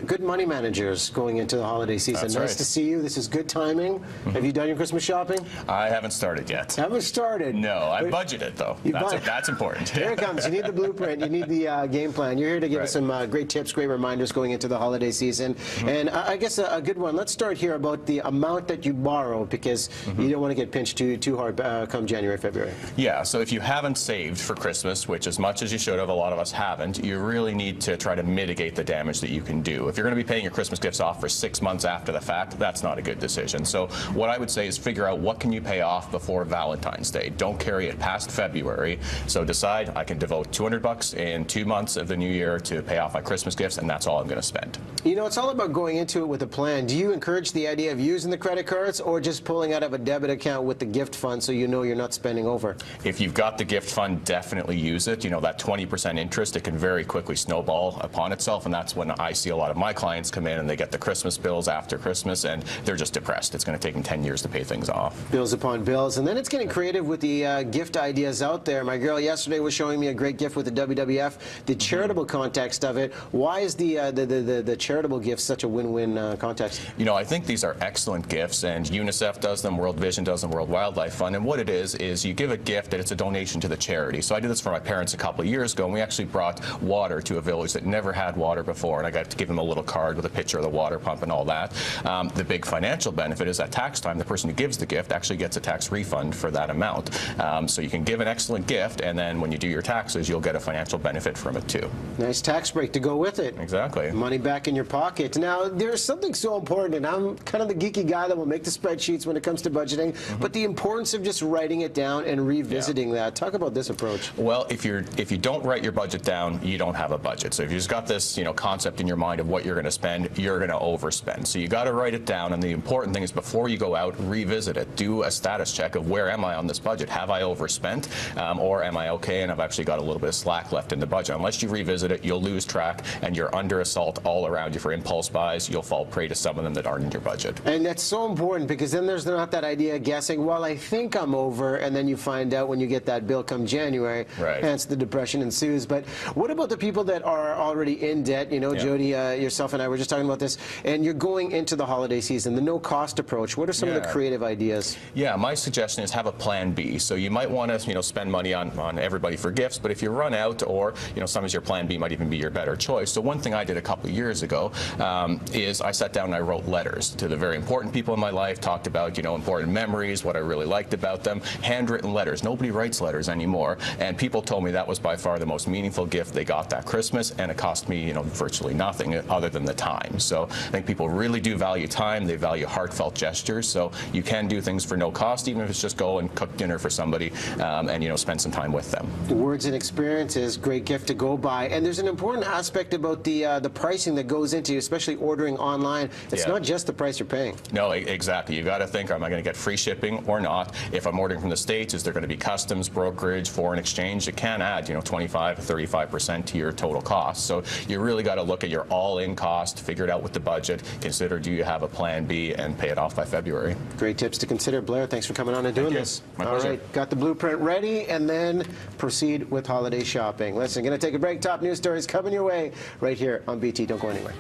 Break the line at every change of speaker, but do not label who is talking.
good money managers going into the holiday season.
That's
nice
right.
to see you. This is good timing. Have you done your Christmas shopping?
I haven't started yet.
Haven't started.
No, I budgeted though. That's important.
Here it comes. You need the blueprint. You need the game plan. You're here to give us some great tips, great reminders going into the holiday season. And I guess a good one. Let's start here about the amount that you borrow, because you don't want to get pinched too hard come January, February.
Yeah, so if you haven't saved for Christmas, which as much as you should have, a lot of us haven't, you really need to try to mitigate the damage that you can do. If you're going to be paying your Christmas gifts off for 6 months after the fact, that's not a good decision. So what I would say is figure out what can you pay off before Valentine's Day. Don't carry it past February. So decide I can devote $200 in 2 months of the new year to pay off my Christmas gifts, and that's all I'm going to spend.
You know, it's all about going into it with a plan. Do you encourage the idea of using the credit cards or just pulling out of a debit account with the gift fund so you know you're not spending over?
If you've got the gift fund, definitely use it. You know, that 20% interest, it can very quickly snowball upon itself, and that's when I see a lot of my clients come in and they get the Christmas bills after Christmas and they're just depressed. It's going to take them 10 years to pay things off.
Bills upon bills. And then it's getting creative with the gift ideas out there. My girl yesterday was showing me a great gift with the WWF, the charitable context of it. Why is the charitable gift such a win-win context?
You know, I think these are excellent gifts, and UNICEF does them, World Vision does them, World Wildlife Fund, and what it is you give a gift and it's a donation to the charity. So I did this for my parents a couple of years ago, and we actually brought water to a village that never had water before, and I got to give them a little card with a picture of the water pump and all that. The big financial benefit is at tax time, the person who gives the gift actually gets a tax refund for that amount. So you can give an excellent gift, and then when you do your taxes, you'll get a financial benefit from it too.
Nice tax break to go with it.
Exactly.
Money back in your pocket. Now, there's something so important, and I'm kind of the geeky guy that will make the spreadsheets when it comes to budgeting, but the importance of just writing it down and revisiting that. Talk about this approach.
Well, if you don't write your budget down, you don't have a budget. So if you just got this, concept in your mind of what you're going to spend, you're going to overspend. So you got to write it down, and the important thing is before you go out, revisit it. Do a status check of where am I on this budget? Have I overspent, or am I okay and I've actually got a little bit of slack left in the budget? Unless you revisit it, you'll lose track, and you're under assault all around you for impulse buys. You'll fall prey to some of them that aren't in your budget.
And that's so important, because then there's not that idea of guessing, well, I think I'm over, and then you find out when you get that bill come January, hence the depression ensues. But what about the people that are already in debt? You know, Jody, yourself and I were just talking about this, and you're going into the holiday season, the no-cost approach. What are some of the creative ideas? Yeah,
my suggestion is have a plan B. So you might want to, spend money on everybody for gifts, but if you run out, or, sometimes your plan B might even be your better choice. So one thing I did a couple of years ago is I sat down and I wrote letters to the very important people in my life, talked about, important memories, what I really liked about them, handwritten letters. Nobody writes letters anymore, and people told me that was by far the most meaningful gift they got that Christmas, and it cost me, virtually nothing other than the time. So I think people really do value time. They value heartfelt gestures. So you can do things for no cost, even if it's just go and cook dinner for somebody and, spend some time with them.
Words and experiences, great gift to go by. And there's an important aspect about the pricing that goes into, especially ordering online. It's not just the price you're paying.
No, exactly. You got to think, am I going to get free shipping or not? If I'm ordering from the States, is there going to be customs, brokerage, foreign exchange? It can add, 25 to 35% to your total cost. So you really got to look at your all-in cost, figure it out with the budget, consider do you have a plan B, and pay it off by February.
Great tips to consider. Blair, thanks for coming on and doing this.
My pleasure.
All right, got the blueprint ready, and then proceed with holiday shopping. Listen, going to take a break. Top news stories coming your way right here on BT. Don't go anywhere.